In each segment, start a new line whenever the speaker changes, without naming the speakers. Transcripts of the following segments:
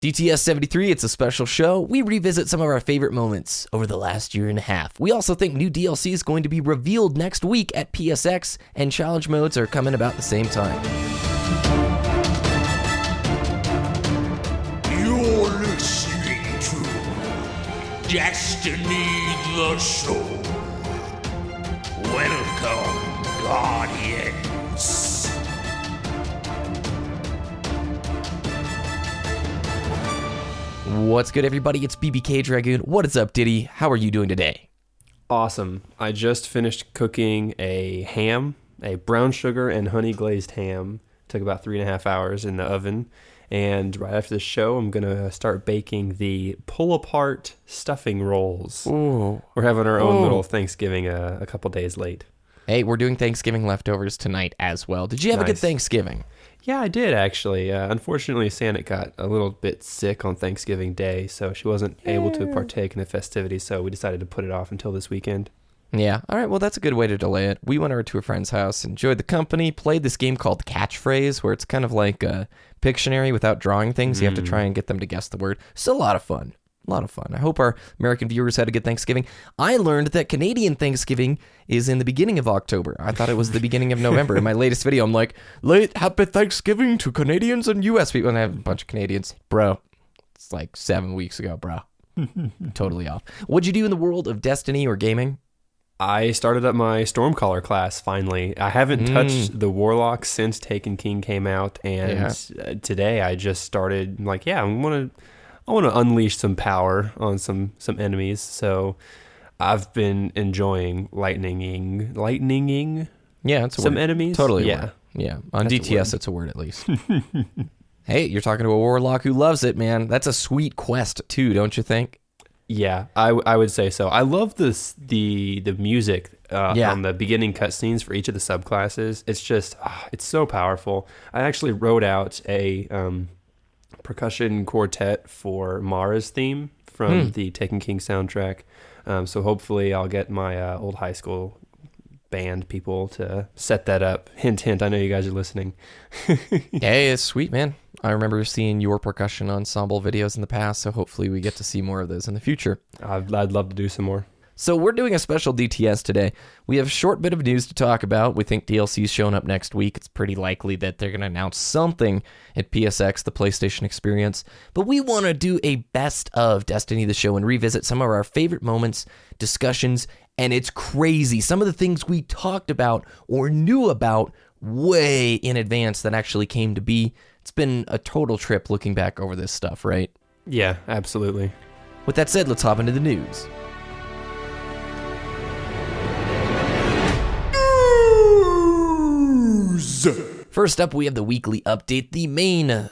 DTS 73, it's a special show. We revisit some of our favorite moments over the last year and a half. We also think new DLC is going to be revealed next week at PSX, and challenge modes are coming about the same time.
You're listening to Destiny the Show. Welcome, Guardians.
What's good, everybody? It's BBKDRAGOON. What is up, Ditty? How are you doing today?
Awesome. I just finished cooking a ham, a brown sugar and honey glazed ham. Took about 3.5 hours in the oven. And right after the show, I'm going to start baking the pull-apart stuffing rolls.
Ooh.
We're having our own little Thanksgiving a couple days late.
Hey, we're doing Thanksgiving leftovers tonight as well. Did you have a good Thanksgiving?
Yeah, I did, actually. Unfortunately, Santa got a little bit sick on Thanksgiving Day, so she wasn't able to partake in the festivities, so we decided to put it off until this weekend.
Yeah, all right, well, that's a good way to delay it. We went over to a friend's house, enjoyed the company, played this game called Catchphrase, where it's kind of like a Pictionary without drawing things. You have to try and get them to guess the word. Still a lot of fun. A lot of fun. I hope our American viewers had a good Thanksgiving. I learned that Canadian Thanksgiving is in the beginning of October. I thought it was the beginning of November. In my latest video, I'm like, late happy Thanksgiving to Canadians and U.S. people. And I have a bunch of Canadians. Bro, it's like 7 weeks ago, bro. Totally off. What'd you do in the world of Destiny or gaming?
I started up my Stormcaller class, finally. I haven't touched the Warlock since Taken King came out, and today I just started, like, I want to unleash some power on some enemies, so I've been enjoying lightninging
Yeah, it's a
some
word.
enemies.
Totally
yeah.
Yeah, on DTS it's a word at least. Hey, you're talking to a Warlock who loves it, man. That's a sweet quest too, don't you think?
Yeah, I would say so. I love the music on the beginning cutscenes for each of the subclasses. It's just, it's so powerful. I actually wrote out a percussion quartet for Mara's theme from the Taken King soundtrack. So hopefully I'll get my old high school band people to set that up. Hint, hint, I know you guys are listening.
Hey, it's sweet, man. I remember seeing your percussion ensemble videos in the past, so hopefully we get to see more of those in the future.
I'd love to do some more.
So we're doing a special DTS today. We have a short bit of news to talk about. We think DLC's showing up next week. It's pretty likely that they're going to announce something at PSX, the PlayStation Experience. But we want to do a best of Destiny the Show and revisit some of our favorite moments, discussions, and it's crazy. Some of the things we talked about or knew about way in advance that actually came to be. It's been a total trip looking back over this stuff, right?
Yeah, absolutely.
With that said, let's hop into the news. First up, we have the weekly update. The main, I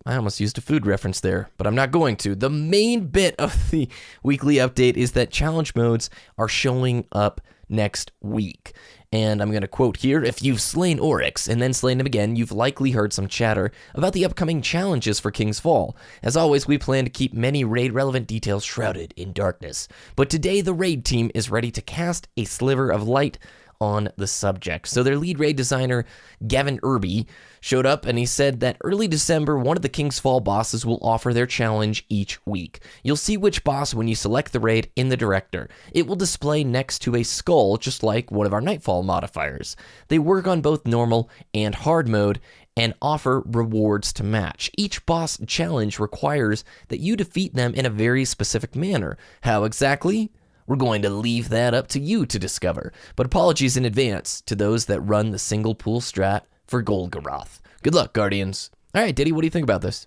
almost used a food reference there, but I'm not going to. The main bit of the weekly update is that challenge modes are showing up next week. And I'm going to quote here, if you've slain Oryx and then slain him again, you've likely heard some chatter about the upcoming challenges for King's Fall. As always, we plan to keep many raid-relevant details shrouded in darkness. But today, the raid team is ready to cast a sliver of light on the subject. So their lead raid designer, Gavin Irby, showed up and he said that early December, one of the King's Fall bosses will offer their challenge each week. You'll see which boss when you select the raid in the director. It will display next to a skull, just like one of our Nightfall modifiers. They work on both normal and hard mode and offer rewards to match. Each boss challenge requires that you defeat them in a very specific manner. How exactly? We're going to leave that up to you to discover. But apologies in advance to those that run the single pool strat for Golgoroth. Good luck, Guardians. All right, Ditty, what do you think about this?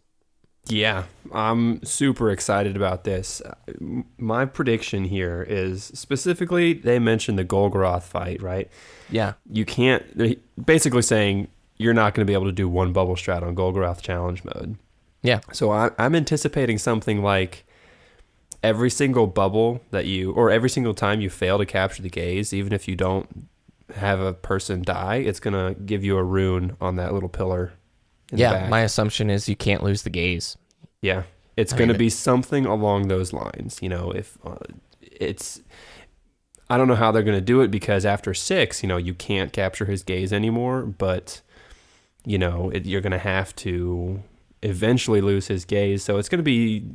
Yeah, I'm super excited about this. My prediction here is specifically, they mentioned the Golgoroth fight, right?
Yeah.
You can't, they're basically saying you're not going to be able to do one bubble strat on Golgoroth challenge mode.
Yeah.
So I'm anticipating something like every single bubble that you, or every single time you fail to capture the gaze, even if you don't have a person die, it's going to give you a rune on that little pillar.
Yeah, my assumption is you can't lose the gaze.
Yeah, it's going to be something along those lines. You know, if it's, I don't know how they're going to do it because after 6, you know, you can't capture his gaze anymore, but, you know, you're going to have to eventually lose his gaze. So it's going to be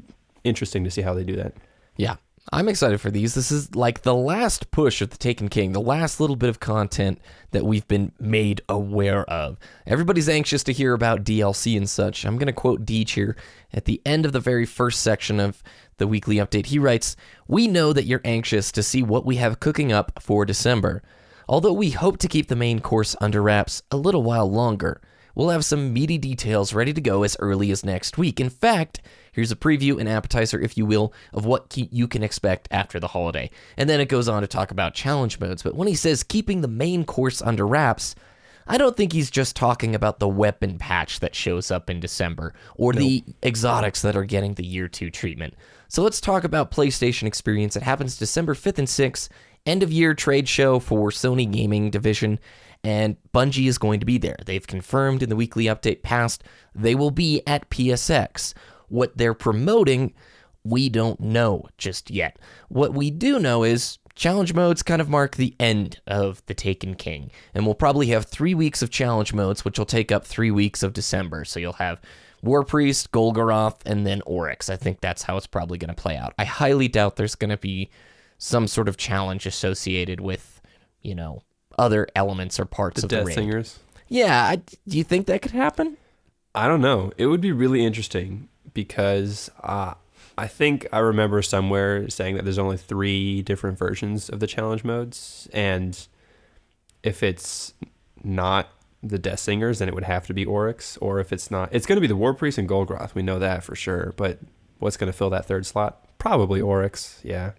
interesting to see how they do that.
Yeah, I'm excited for these. This is like the last push of the Taken King, the last little bit of content that we've been made aware of. Everybody's anxious to hear about DLC and such. I'm going to quote Deej here at the end of the very first section of the weekly update. He writes, "We know that you're anxious to see what we have cooking up for December. Although we hope to keep the main course under wraps a little while longer, we'll have some meaty details ready to go as early as next week. In fact, here's a preview, an appetizer, if you will, of what you can expect after the holiday." And then it goes on to talk about challenge modes. But when he says keeping the main course under wraps, I don't think he's just talking about the weapon patch that shows up in December or the exotics that are getting the year 2 treatment. So let's talk about PlayStation Experience. It happens December 5th and 6th, end of year trade show for Sony Gaming Division. And Bungie is going to be there. They've confirmed in the weekly update past they will be at PSX. What they're promoting, we don't know just yet. What we do know is challenge modes kind of mark the end of the Taken King. And we'll probably have 3 weeks of challenge modes, which will take up 3 weeks of December. So you'll have War Priest, Golgoroth, and then Oryx. I think that's how it's probably going to play out. I highly doubt there's going to be some sort of challenge associated with, other elements or parts of the raid.
Death Singers?
Yeah, do you think that could happen?
I don't know. It would be really interesting because I think I remember somewhere saying that there's only 3 different versions of the challenge modes, and if it's not the Death Singers, then it would have to be Oryx, or if it's not, it's going to be the War Priest and Golgoroth. We know that for sure, but what's going to fill that 3rd slot? Probably Oryx, yeah.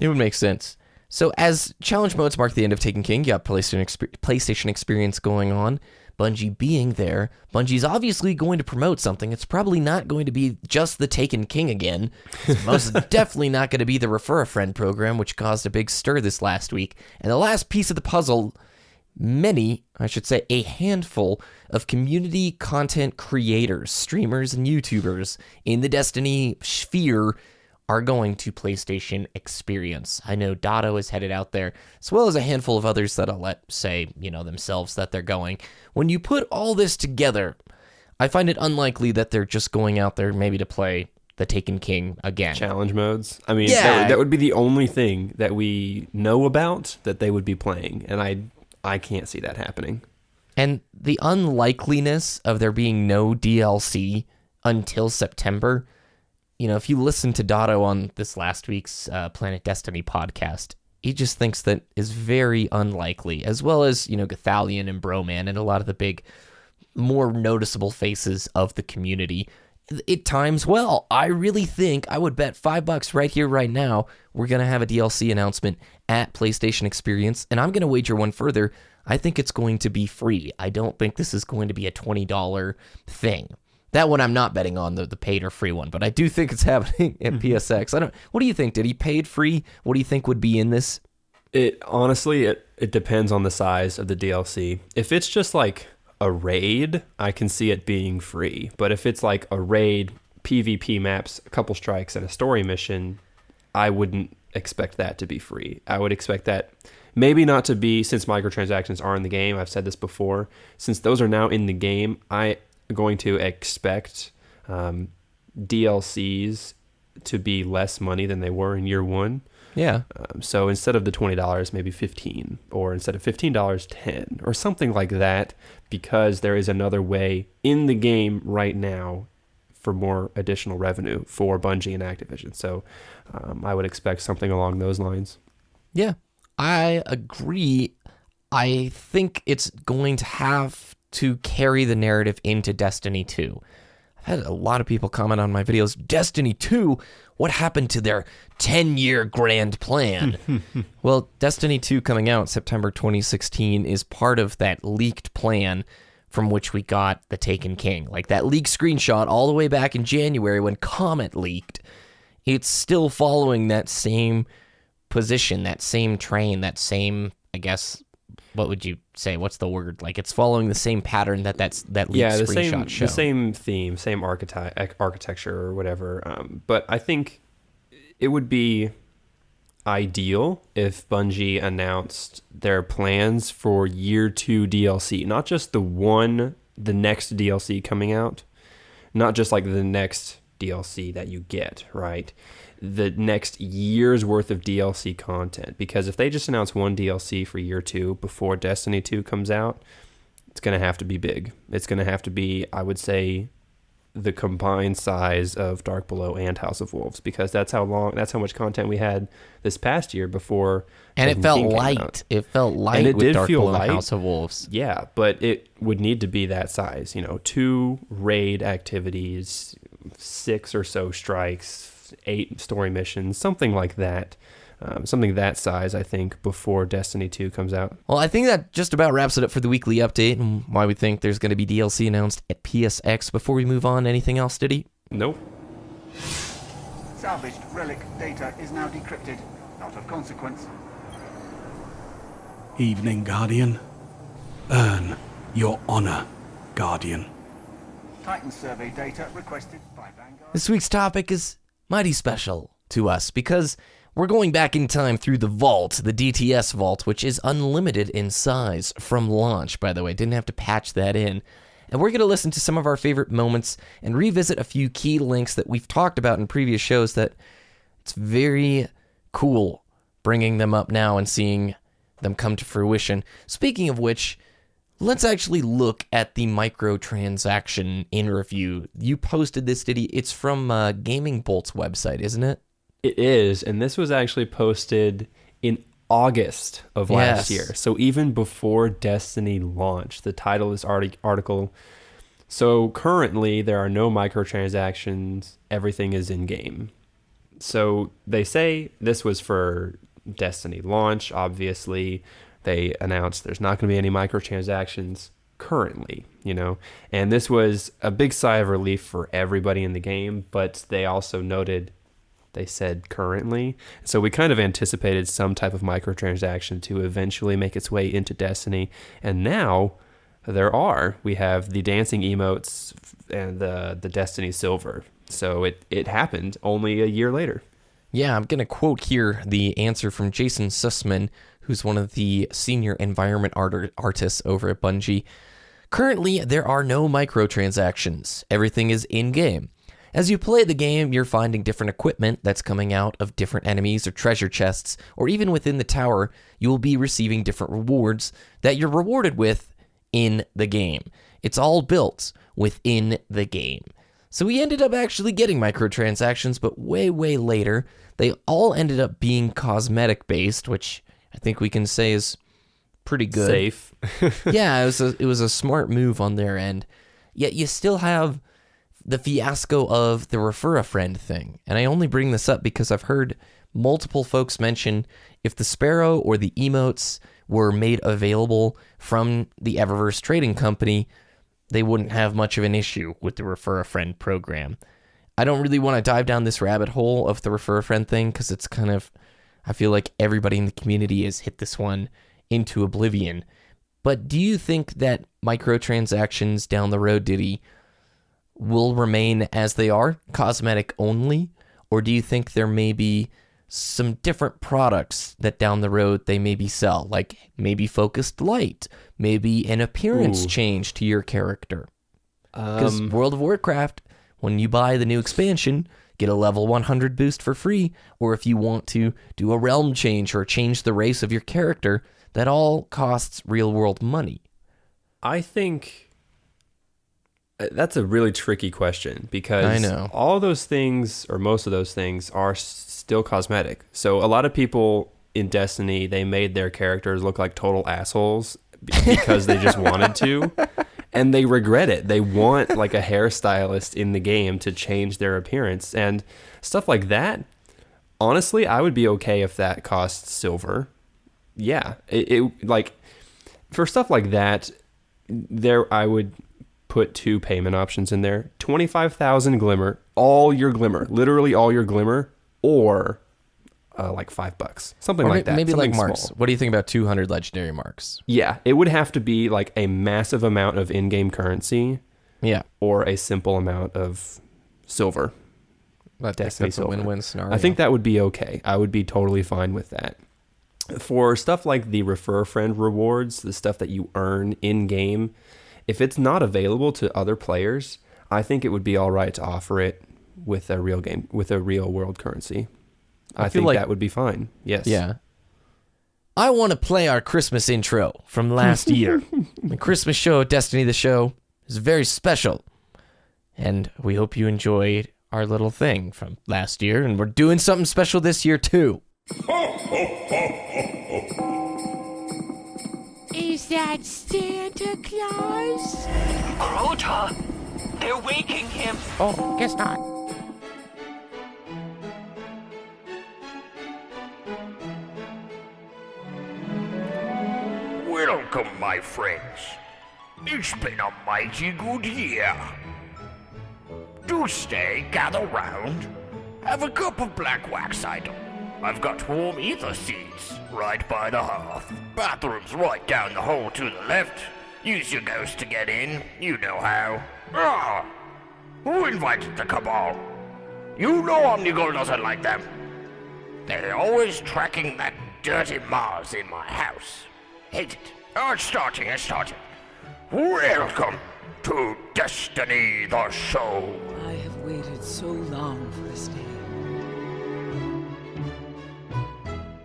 It would make sense. So as challenge modes mark the end of Taken King, you got PlayStation Experience going on, Bungie being there. Bungie's obviously going to promote something. It's probably not going to be just the Taken King again. It's most definitely not going to be the Refer a Friend program, which caused a big stir this last week. And the last piece of the puzzle, a handful of community content creators, streamers, and YouTubers in the Destiny sphere are going to PlayStation Experience. I know Dotto is headed out there, as well as a handful of others that I'll let say, themselves that they're going. When you put all this together, I find it unlikely that they're just going out there maybe to play the Taken King again.
Challenge modes? I mean, that would be the only thing that we know about that they would be playing, and I can't see that happening.
And the unlikeliness of there being no DLC until September, if you listen to Dotto on this last week's Planet Destiny podcast, he just thinks that is very unlikely, as well as, Gathalion and Broman and a lot of the big, more noticeable faces of the community. It times well. I really think I would bet $5 right here, right now, we're going to have a DLC announcement at PlayStation Experience, and I'm going to wager one further. I think it's going to be free. I don't think this is going to be a $20 thing. That one I'm not betting on, the paid or free one, but I do think it's happening at PSX. What do you think? Did he paid free? What do you think would be in this?
Honestly, it depends on the size of the DLC. If it's just like a raid, I can see it being free. But if it's like a raid, PvP maps, a couple strikes, and a story mission, I wouldn't expect that to be free. I would expect that maybe not to be, since microtransactions are in the game. I've said this before. Since those are now in the game, I going to expect DLCs to be less money than they were in year 1.
Yeah.
So instead of the $20, maybe $15, or instead of $15, $10, or something like that, because there is another way in the game right now for more additional revenue for Bungie and Activision. So I would expect something along those lines.
Yeah, I agree. I think it's going to have to carry the narrative into Destiny 2. I've had a lot of people comment on my videos, Destiny 2, what happened to their 10-year grand plan? Well, Destiny 2 coming out September 2016 is part of that leaked plan from which we got the Taken King. Like that leaked screenshot all the way back in January when Comet leaked. It's still following that same position, that same train, that same, I guess, what would you say? What's the word? Like it's following the same pattern that leaked screenshot show.
The same theme, same architecture or whatever. But I think it would be ideal if Bungie announced their plans for year 2 DLC, not just the next DLC coming out, not just like the next DLC that you get, right? The next year's worth of DLC content. Because if they just announce one DLC for year 2 before Destiny 2 comes out, it's going to have to be big. It's going to have to be, I would say, the combined size of Dark Below and House of Wolves, because that's how much content we had this past year before.
And it felt light. It felt light, and it with did Dark feel Below light. House of Wolves.
Yeah, but it would need to be that size. 2 raid activities, 6 or so strikes, 8 story missions, something like that. Something that size, I think, before Destiny 2 comes out.
Well, I think that just about wraps it up for the weekly update and why we think there's going to be DLC announced at PSX. Before we move on, anything else, Ditty?
Nope.
Salvaged relic data is now decrypted. Not of consequence.
Evening, Guardian. Earn your honor, Guardian.
Titan survey data requested by Vanguard.
This week's topic is mighty special to us because we're going back in time through the vault, the DTS vault, which is unlimited in size from launch, by the way. Didn't have to patch that in. And we're going to listen to some of our favorite moments and revisit a few key links that we've talked about in previous shows that it's very cool bringing them up now and seeing them come to fruition. Speaking of which, let's actually look at the microtransaction in review. You posted this, Ditty. It's from Gaming Bolt's website, isn't it?
It is, and this was actually posted in August of last year. So even before Destiny launched, the title of this article. So currently, there are no microtransactions. Everything is in-game. So they say this was for Destiny launch. Obviously, they announced there's not going to be any microtransactions currently, And this was a big sigh of relief for everybody in the game, but they also noted they said currently. So we kind of anticipated some type of microtransaction to eventually make its way into Destiny. And now there are. We have the dancing emotes and the Destiny Silver. So it happened only a year later.
Yeah, I'm going to quote here the answer from Jason Sussman, who's one of the senior environment artists over at Bungie. Currently, there are no microtransactions. Everything is in-game. As you play the game, you're finding different equipment that's coming out of different enemies or treasure chests, or even within the tower, you will be receiving different rewards that you're rewarded with in the game. It's all built within the game. So we ended up actually getting microtransactions, but way, way later. They all ended up being cosmetic-based, which I think we can say is pretty good.
Safe.
Yeah, it was a smart move on their end. Yet you still have the fiasco of the refer a friend thing. And I only bring this up because I've heard multiple folks mention if the Sparrow or the emotes were made available from the Eververse Trading Company, they wouldn't have much of an issue with the refer a friend program. I don't really want to dive down this rabbit hole of the refer a friend thing because it's kind of, I feel like everybody in the community has hit this one into oblivion. But do you think that microtransactions down the road, Ditty, will remain as they are, cosmetic only? Or do you think there may be some different products that down the road they maybe sell, like maybe focused light, maybe an appearance change to your character? Because World of Warcraft, when you buy the new expansion, get a level 100 boost for free, or if you want to do a realm change or change the race of your character, that all costs real world money.
I think that's a really tricky question because
I know
all those things, or most of those things, are still cosmetic. So a lot of people in Destiny, they made their characters look like total assholes because they just wanted to, and they regret it. They want like a hairstylist in the game to change their appearance and stuff like that. Honestly, I would be okay if that costs silver. Yeah, it like for stuff like that, there I would put 2 payment options in there. 25,000 glimmer, all your glimmer, literally all your glimmer, or like $5, something like that.
Maybe
something
like marks.
small.
What do you think about 200 legendary marks?
Yeah, it would have to be like a massive amount of in-game currency.
Yeah,
or a simple amount of silver.
That's a win-win scenario.
I think that would be okay. I would be totally fine with that. For stuff like the refer a friend rewards, the stuff that you earn in-game, if it's not available to other players, I think it would be all right to offer it with a real game, with a real world currency. I think that would be fine. Yes.
Yeah. I want to play our Christmas intro from last year. The Christmas show, Destiny the Show, is very special. And we hope you enjoyed our little thing from last year. And we're doing something special this year, too.
Is that Santa Claus?
Crota! They're waking him!
Oh, guess not.
Welcome, my friends. It's been a mighty good year. Do stay, gather round. Have a cup of black wax, idol. I've got warm ether seeds right by the hearth. Bathroom's right down the hall to the left. Use your ghost to get in. You know how. Ah! Who invited the cabal? You know Omnigul doesn't like them. They're always tracking that dirty Mars in my house. Hate it. Oh, it's starting. Welcome to Destiny the Show.
I have waited so long for this day.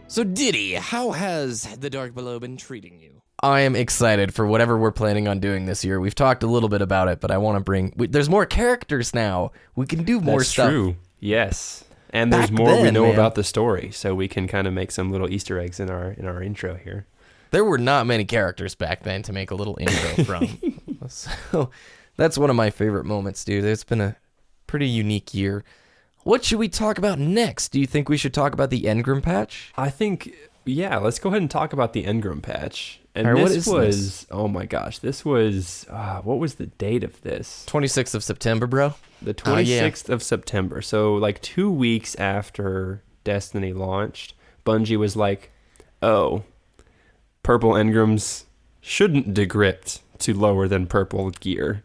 So, Ditty, how has the Dark Below been treating you? I am excited for whatever we're planning on doing this year. We've talked a little bit about it, but I want to there's more characters now. We can do more stuff.
That's true. Yes. And there's more we know about the story, so we can kind of make some little Easter eggs in our intro here.
There were not many characters back then to make a little intro from. So that's one of my favorite moments, dude. It's been a pretty unique year. What should we talk about next? Do you think we should talk about the Engram patch?
I think, yeah, let's go ahead and talk about the Engram patch. And
right,
this? Oh my gosh, this was, what was the date of this?
26th of September, bro.
The 26th of September. So like 2 weeks after Destiny launched, Bungie was like, oh, purple engrams shouldn't decrypt to lower than purple gear.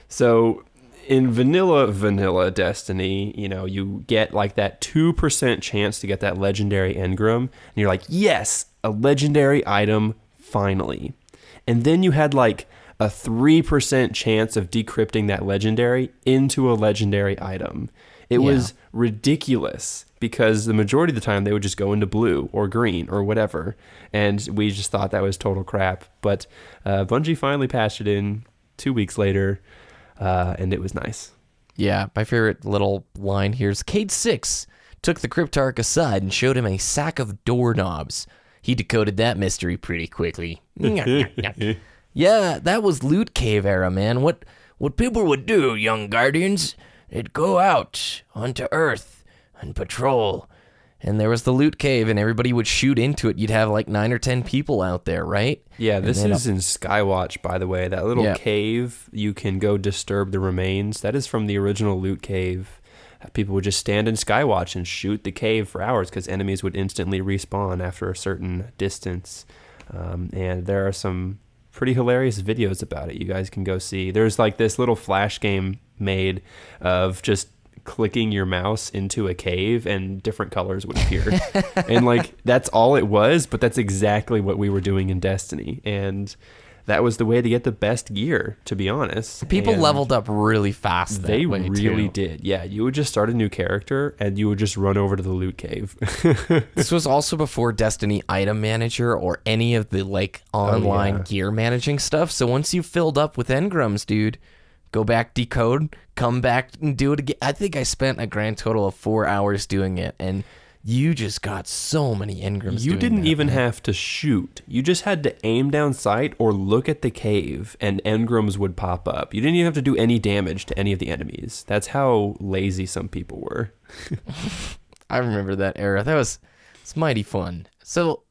So in vanilla Destiny, you know, you get like that 2% chance to get that legendary engram, and you're like, yes, a legendary item, finally. And then you had like a 3% chance of decrypting that legendary into a legendary item. It was ridiculous because the majority of the time they would just go into blue or green or whatever. And we just thought that was total crap. But Bungie finally patched it in 2 weeks later, and it was nice.
Yeah, my favorite little line here is Cade 6 took the Cryptarch aside and showed him a sack of doorknobs. He decoded that mystery pretty quickly. Yeah, that was Loot Cave era, man. What people would do, young Guardians, they'd go out onto Earth and patrol. And there was the Loot Cave, and everybody would shoot into it. You'd have like 9 or 10 people out there, right?
Yeah, this is in Skywatch, by the way. That little cave, you can go disturb the remains. That is from the original Loot Cave. People would just stand in Skywatch and shoot the cave for hours because enemies would instantly respawn after a certain distance. And there are some pretty hilarious videos about it. You guys can go see. There's like this little flash game made of just clicking your mouse into a cave and different colors would appear. And like that's all it was, but that's exactly what we were doing in Destiny. And that was the way to get the best gear, to be honest.
People leveled up really fast.
They really did. Yeah, you would just start a new character and you would just run over to the loot cave.
This was also before Destiny Item Manager or any of the like online gear managing stuff. So once you filled up with engrams, dude, go back, decode, come back and do it again. I think I spent a grand total of 4 hours doing it, and you just got so many engrams.
You didn't even have to shoot. You just had to aim down sight or look at the cave, and engrams would pop up. You didn't even have to do any damage to any of the enemies. That's how lazy some people were.
I remember that era. It's mighty fun. So,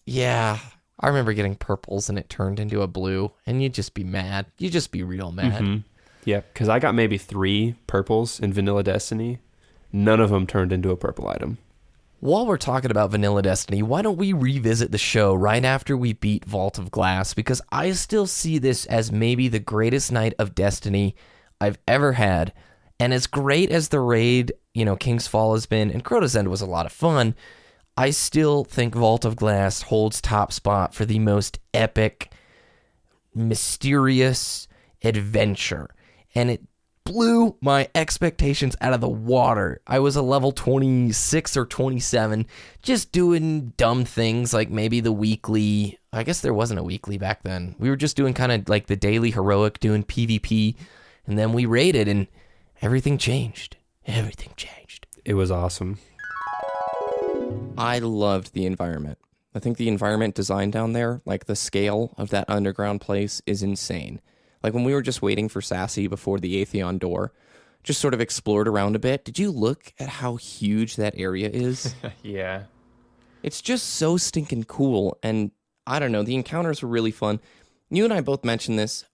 yeah, I remember getting purples, and it turned into a blue, and you'd just be mad. You'd just be real mad.
Mm-hmm. Yeah, because I got maybe 3 purples in Vanilla Destiny. None of them turned into a purple item.
While we're talking about Vanilla Destiny, why don't we revisit the show right after we beat Vault of Glass? Because I still see this as maybe the greatest night of Destiny I've ever had. And as great as the raid, King's Fall has been, and Crota's End was a lot of fun, I still think Vault of Glass holds top spot for the most epic, mysterious adventure. And blew my expectations out of the water. I was a level 26 or 27, just doing dumb things like maybe the weekly. I guess there wasn't a weekly back then. We were just doing kind of like the daily heroic, doing PvP, and then we raided, and everything changed. Everything changed.
It was awesome.
I loved the environment. I think the environment design down there, like the scale of that underground place, is insane. Like when we were just waiting for Sassy before the Atheon door, just sort of explored around a bit. Did you look at how huge that area is?
Yeah.
It's just so stinking cool. And I don't know, the encounters were really fun. You and I both mentioned this.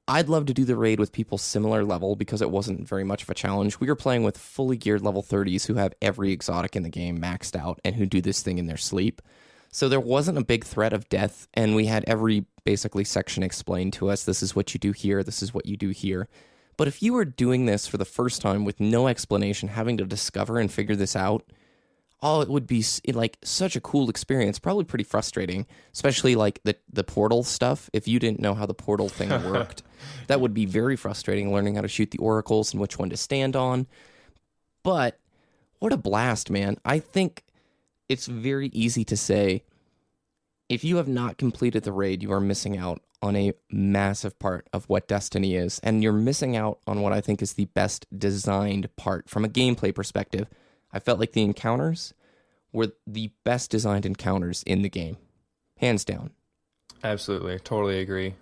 I'd love to do the raid with people similar level because it wasn't very much of a challenge. We were playing with fully geared level 30s who have every exotic in the game maxed out and who do this thing in their sleep. So there wasn't a big threat of death, and we had every basically section explained to us. This is what you do here. This is what you do here. But if you were doing this for the first time with no explanation, having to discover and figure this out, it would be like such a cool experience. Probably pretty frustrating, especially like the portal stuff. If you didn't know how the portal thing worked, that would be very frustrating, learning how to shoot the oracles and which one to stand on. But what a blast, man. I think it's very easy to say, if you have not completed the raid, you are missing out on a massive part of what Destiny is. And you're missing out on what I think is the best designed part from a gameplay perspective. I felt like the encounters were the best designed encounters in the game. Hands down.
Absolutely. Totally agree.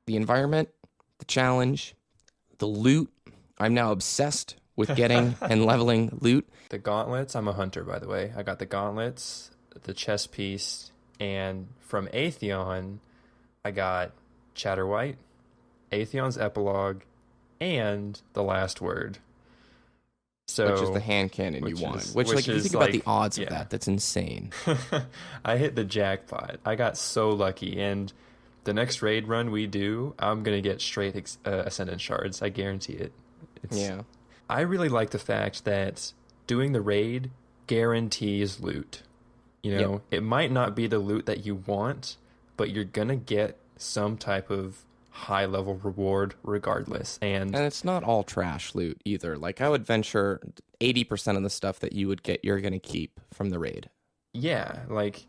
The environment, the challenge, the loot. I'm now obsessed with getting and leveling loot.
The gauntlets, I'm a hunter, by the way. I got the gauntlets, the chest piece, and from Atheon, I got Chatterwhite, Atheon's epilogue, and the last word. So,
which is the hand cannon you wanted. Which like, if you think about the odds of that, that's insane.
I hit the jackpot. I got so lucky, and the next raid run we do, I'm going to get straight Ascendant Shards. I guarantee it.
Yeah.
I really like the fact that doing the raid guarantees loot. You know, It might not be the loot that you want, but you're going to get some type of high-level reward regardless. And
it's not all trash loot either. Like, I would venture 80% of the stuff that you would get, you're going to keep from the raid.
Yeah, like,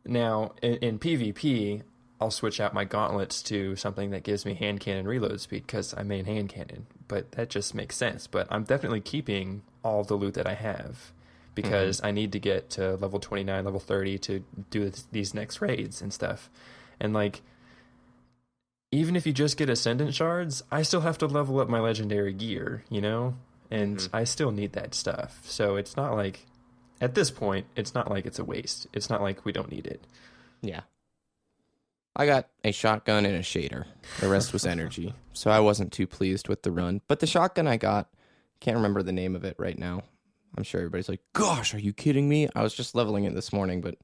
now, in PvP, I'll switch out my gauntlets to something that gives me hand cannon reload speed because I main hand cannon. But that just makes sense. But I'm definitely keeping all the loot that I have because I need to get to level 29, level 30 to do these next raids and stuff. And, like, even if you just get Ascendant Shards, I still have to level up my legendary gear, you know? And I still need that stuff. So it's not like, at this point, it's not like it's a waste. It's not like we don't need it.
Yeah. I got a shotgun and a shader. The rest was energy. So I wasn't too pleased with the run. But the shotgun I got, can't remember the name of it right now. I'm sure everybody's like, gosh, are you kidding me? I was just leveling it this morning, but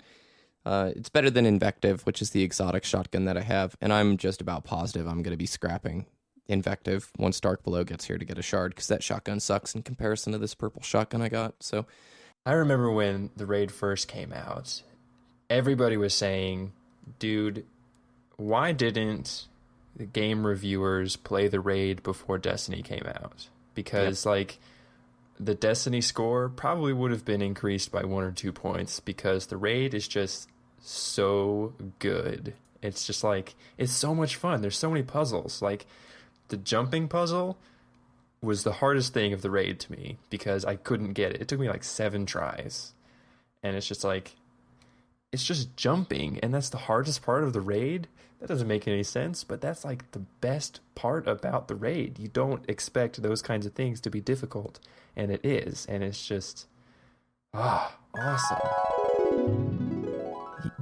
it's better than Invective, which is the exotic shotgun that I have. And I'm just about positive I'm going to be scrapping Invective once Dark Below gets here to get a shard, because that shotgun sucks in comparison to this purple shotgun I got. So
I remember when the raid first came out, everybody was saying, dude, why didn't the game reviewers play the raid before Destiny came out? Because, like, the Destiny score probably would have been increased by 1 or 2 points because the raid is just so good. It's just like, it's so much fun. There's so many puzzles. Like, the jumping puzzle was the hardest thing of the raid to me because I couldn't get it. It took me like 7 tries. And it's just like, it's just jumping, and that's the hardest part of the raid. That doesn't make any sense, but that's like the best part about the raid. You don't expect those kinds of things to be difficult, and it is, and it's just awesome.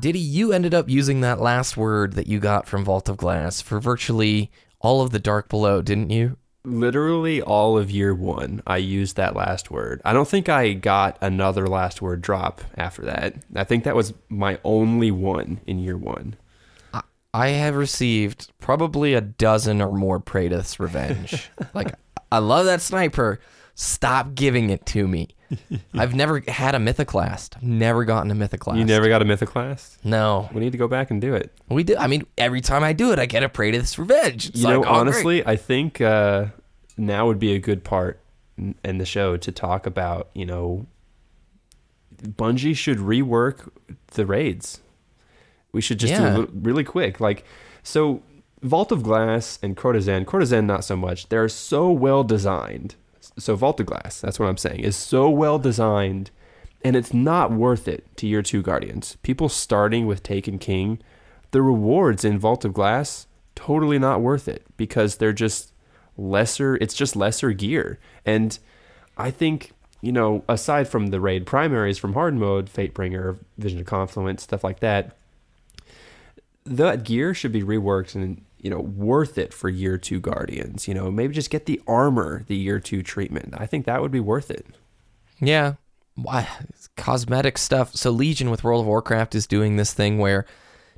Ditty, you ended up using that last word that you got from Vault of Glass for virtually all of the Dark Below, didn't you?
Literally all of year 1, I used that last word. I don't think I got another last word drop after that. I think that was my only one in year 1.
I have received probably a dozen or more Praedyth's Revenge. Like, I love that sniper. Stop giving it to me. I've never had a Mythoclast. I've never gotten a Mythoclast.
You never got a Mythoclast?
No.
We need to go back and do it.
We do. I mean, every time I do it, I get a Praedyth's Revenge. It's
honestly, I think now would be a good part in the show to talk about, Bungie should rework the raids. We should just do it really quick. So Vault of Glass and Courtesan not so much. They're so well designed. So Vault of Glass, that's what I'm saying, is so well designed, and it's not worth it to Year 2 Guardians. People starting with Taken King, the rewards in Vault of Glass, totally not worth it because they're just lesser. It's just lesser gear. And I think, aside from the raid primaries from hard mode, Fatebringer, Vision of Confluence, stuff like that, that gear should be reworked and, worth it for Year 2 Guardians. Maybe just get the armor, the Year 2 treatment. I think that would be worth it.
Yeah. Cosmetic stuff. So Legion with World of Warcraft is doing this thing where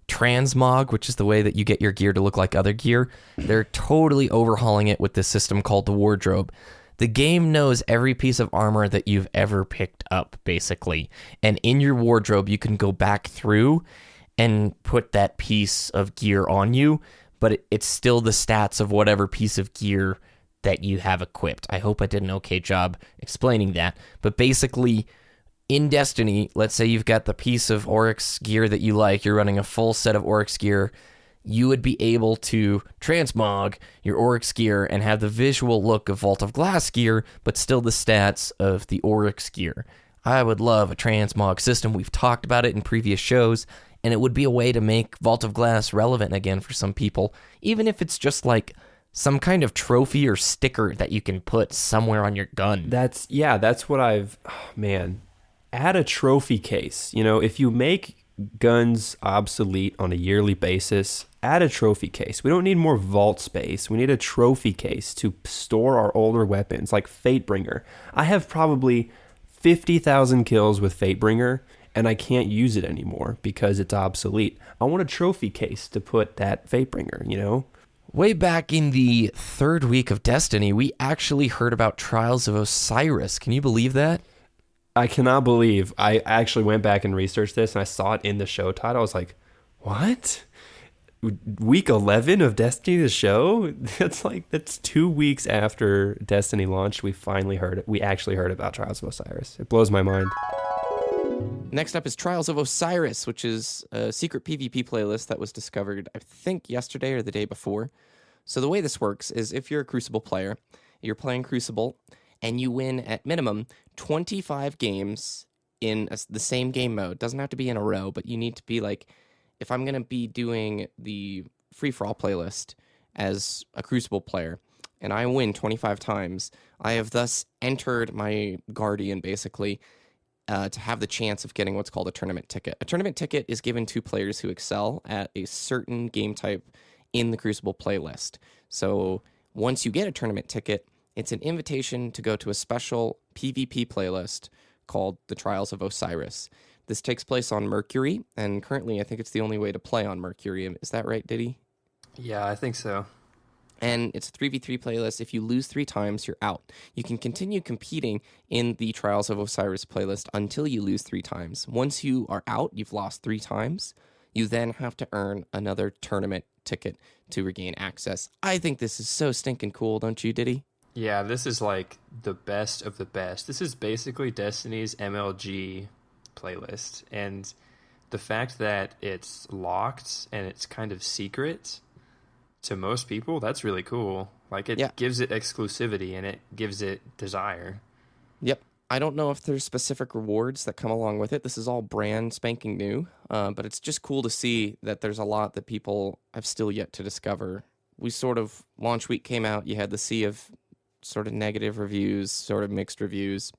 transmog, which is the way that you get your gear to look like other gear, they're totally overhauling it with this system called the wardrobe. The game knows every piece of armor that you've ever picked up, basically. And in your wardrobe, you can go back through and put that piece of gear on you, but it's still the stats of whatever piece of gear that you have equipped. I hope I did an okay job explaining that. But basically, in Destiny, let's say you've got the piece of Oryx gear that you like, you're running a full set of Oryx gear, you would be able to transmog your Oryx gear and have the visual look of Vault of Glass gear, but still the stats of the Oryx gear. I would love a transmog system. We've talked about it in previous shows, and it would be a way to make Vault of Glass relevant again for some people, even if it's just like some kind of trophy or sticker that you can put somewhere on your gun.
That's what add a trophy case. If you make guns obsolete on a yearly basis, add a trophy case. We don't need more vault space. We need a trophy case to store our older weapons, like Fatebringer. I have probably 50,000 kills with Fatebringer, and I can't use it anymore because it's obsolete. I want a trophy case to put that Fatebringer,
Way back in the third week of Destiny, we actually heard about Trials of Osiris. Can you believe that?
I cannot believe I actually went back and researched this, and I saw it in the show title. I was like, what? Week 11 of Destiny, the show? That's 2 weeks after Destiny launched. We actually heard about Trials of Osiris. It blows my mind.
Next up is Trials of Osiris, which is a secret PvP playlist that was discovered, I think, yesterday or the day before. So the way this works is if you're a Crucible player, you're playing Crucible, and you win at minimum 25 games in the same game mode. Doesn't have to be in a row, but you need to be like, if I'm going to be doing the free-for-all playlist as a Crucible player, and I win 25 times, I have thus entered my Guardian, basically, to have the chance of getting what's called a tournament ticket. A tournament ticket is given to players who excel at a certain game type in the Crucible playlist. So once you get a tournament ticket, it's an invitation to go to a special PvP playlist called the Trials of Osiris. This takes place on Mercury, and currently I think it's the only way to play on Mercury. Is that right, Ditty?
Yeah, I think so.
And it's a 3v3 playlist. If you lose 3 times, you're out. You can continue competing in the Trials of Osiris playlist until you lose 3 times. Once you are out, you've lost 3 times, you then have to earn another tournament ticket to regain access. I think this is so stinking cool, don't you, Ditty?
Yeah, this is like the best of the best. This is basically Destiny's MLG playlist. And the fact that it's locked and it's kind of secret to most people, that's really cool. Like, it gives it exclusivity and it gives it desire.
Yep. I don't know if there's specific rewards that come along with it. This is all brand spanking new, but it's just cool to see that there's a lot that people have still yet to discover. We sort of, launch week came out, you had the sea of sort of negative reviews, sort of mixed reviews,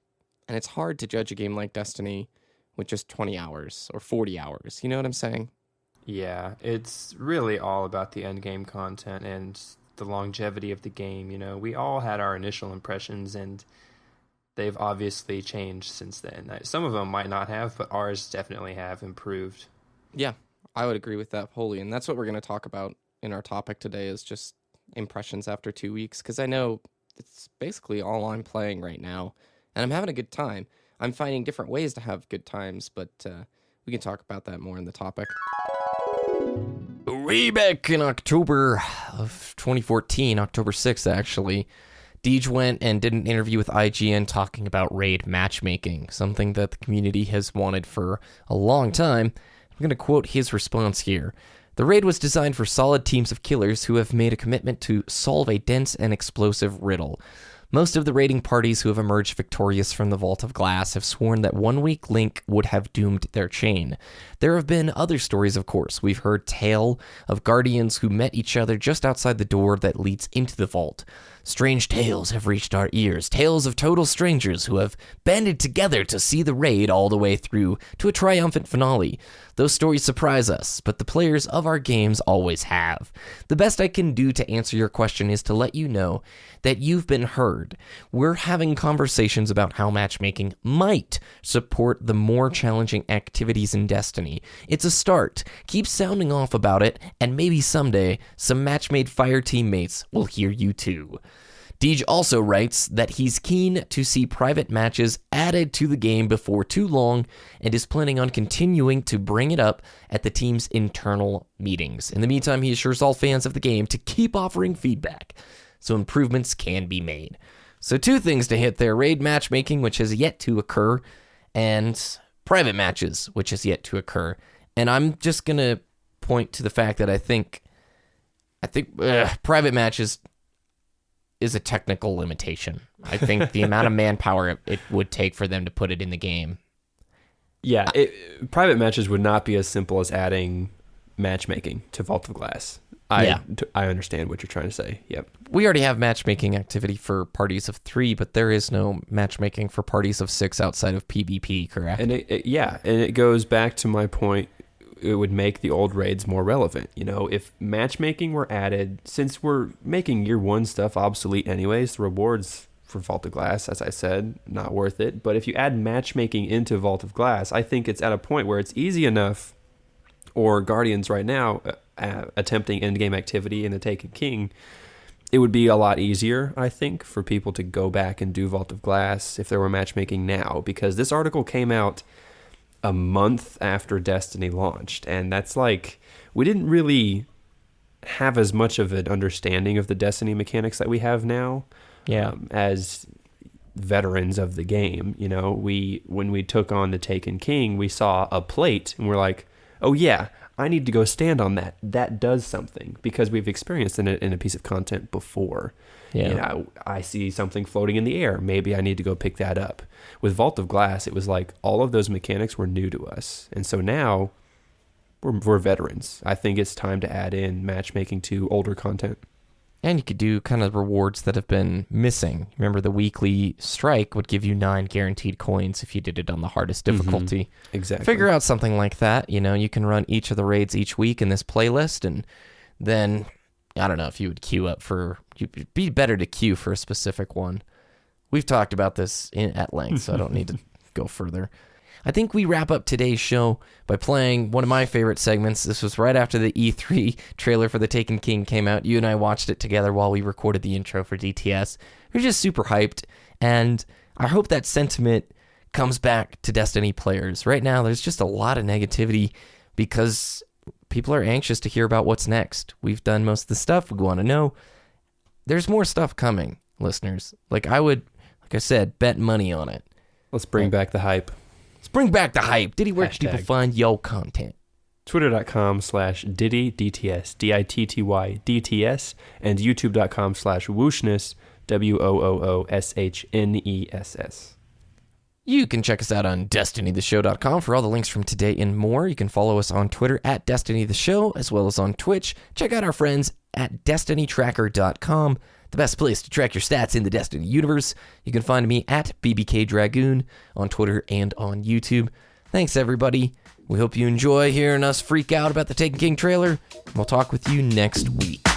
and it's hard to judge a game like Destiny with just 20 hours or 40 hours. You know what I'm saying?
Yeah, it's really all about the end game content and the longevity of the game. We all had our initial impressions, and they've obviously changed since then. Some of them might not have, but ours definitely have improved.
Yeah, I would agree with that wholly, and that's what we're going to talk about in our topic today, is just impressions after 2 weeks, because I know it's basically all I'm playing right now, and I'm having a good time. I'm finding different ways to have good times, but we can talk about that more in the topic.
Way back in October of 2014, October 6th actually, Deej went and did an interview with IGN talking about raid matchmaking, something that the community has wanted for a long time. I'm going to quote his response here. The raid was designed for solid teams of killers who have made a commitment to solve a dense and explosive riddle. Most of the raiding parties who have emerged victorious from the Vault of Glass have sworn that one weak link would have doomed their chain. There have been other stories, of course. We've heard tale of guardians who met each other just outside the door that leads into the vault. Strange tales have reached our ears, tales of total strangers who have banded together to see the raid all the way through to a triumphant finale. Those stories surprise us, but the players of our games always have. The best I can do to answer your question is to let you know that you've been heard. We're having conversations about how matchmaking might support the more challenging activities in Destiny. It's a start. Keep sounding off about it, and maybe someday some match-made fire teammates will hear you too. Deej also writes that he's keen to see private matches added to the game before too long and is planning on continuing to bring it up at the team's internal meetings. In the meantime, he assures all fans of the game to keep offering feedback so improvements can be made. So 2 things to hit there: raid matchmaking, which has yet to occur, and private matches, which has yet to occur. And I'm just going to point to the fact that I think private matches is a technical limitation. I think the amount of manpower it would take for them to put it in the game.
Yeah, private matches would not be as simple as adding matchmaking to Vault of Glass. I understand what you're trying to say. Yep.
We already have matchmaking activity for parties of 3, but there is no matchmaking for parties of 6 outside of PvP, correct?
And it goes back to my point. It would make the old raids more relevant. You know, if matchmaking were added, since we're making year 1 stuff obsolete anyways, the rewards for Vault of Glass, as I said, not worth it. But if you add matchmaking into Vault of Glass, I think it's at a point where it's easy enough, or Guardians right now attempting endgame activity in the Taken King, it would be a lot easier, I think, for people to go back and do Vault of Glass if there were matchmaking now, because this article came out a month after Destiny launched, and that's like, we didn't really have as much of an understanding of the Destiny mechanics that we have now. As veterans of the game, you know, when we took on the Taken King, we saw a plate and we're like, oh yeah, I need to go stand on that. That does something, because we've experienced it in a piece of content before. Yeah. You know, I see something floating in the air. Maybe I need to go pick that up. With Vault of Glass, it was like all of those mechanics were new to us. And so now we're veterans. I think it's time to add in matchmaking to older content.
And you could do kind of rewards that have been missing. Remember, the weekly strike would give you 9 guaranteed coins if you did it on the hardest difficulty.
Mm-hmm. Exactly.
Figure out something like that. You know, you can run each of the raids each week in this playlist, and then, I don't know if you would queue up for, it'd be better to queue for a specific one. We've talked about this at length, so I don't need to go further. I think we wrap up today's show by playing one of my favorite segments. This was right after the E3 trailer for The Taken King came out. You and I watched it together while we recorded the intro for DTS. We're just super hyped, and I hope that sentiment comes back to Destiny players. Right now, there's just a lot of negativity because people are anxious to hear about what's next. We've done most of the stuff we want to know. There's more stuff coming, listeners. Like I said, bet money on it.
Let's bring back the hype.
Let's bring back the hype. Ditty, where can people find your content?
Twitter.com/Ditty, DTS, DITTY, DTS, and YouTube.com/Wooshness, WOOOSHNESS.
You can check us out on DestinyTheShow.com for all the links from today and more. You can follow us on Twitter at DestinyTheShow, as well as on Twitch. Check out our friends at DestinyTracker.com, the best place to track your stats in the Destiny universe. You can find me at BBKDRAGOON on Twitter and on YouTube. Thanks, everybody. We hope you enjoy hearing us freak out about the Taken King trailer. We'll talk with you next week.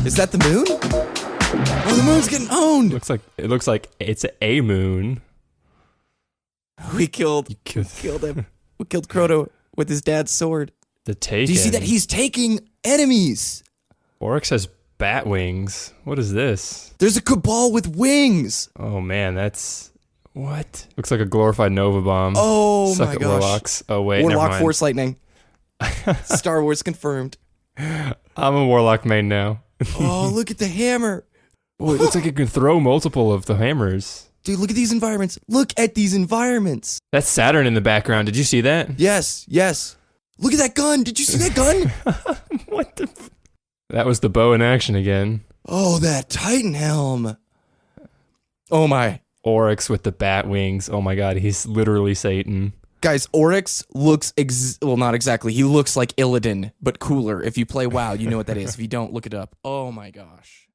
Is that the moon? Oh, the moon's getting owned!
It looks like it's a moon.
We killed him. We killed Crota with his dad's sword.
The Taken.
Do you see that? He's taking enemies.
Oryx has bat wings. What is this?
There's a Cabal with wings.
Oh man, that's what? Looks like a glorified Nova Bomb.
Oh
Suck
my
at
gosh.
Warlocks. Oh wait,
Warlock
never mind.
Force Lightning. Star Wars confirmed.
I'm a Warlock main now.
Oh, look at the hammer.
Oh, it looks like it can throw multiple of the hammers.
Dude, look at these environments. Look at these environments.
That's Saturn in the background. Did you see that?
Yes. Look at that gun. Did you see that gun?
What the? That was the bow in action again.
Oh, that Titan helm. Oh my.
Oryx with the bat wings. Oh my god, he's literally Satan.
Guys, Oryx looks, well, not exactly. He looks like Illidan, but cooler. If you play WoW, you know what that is. If you don't, look it up. Oh my gosh.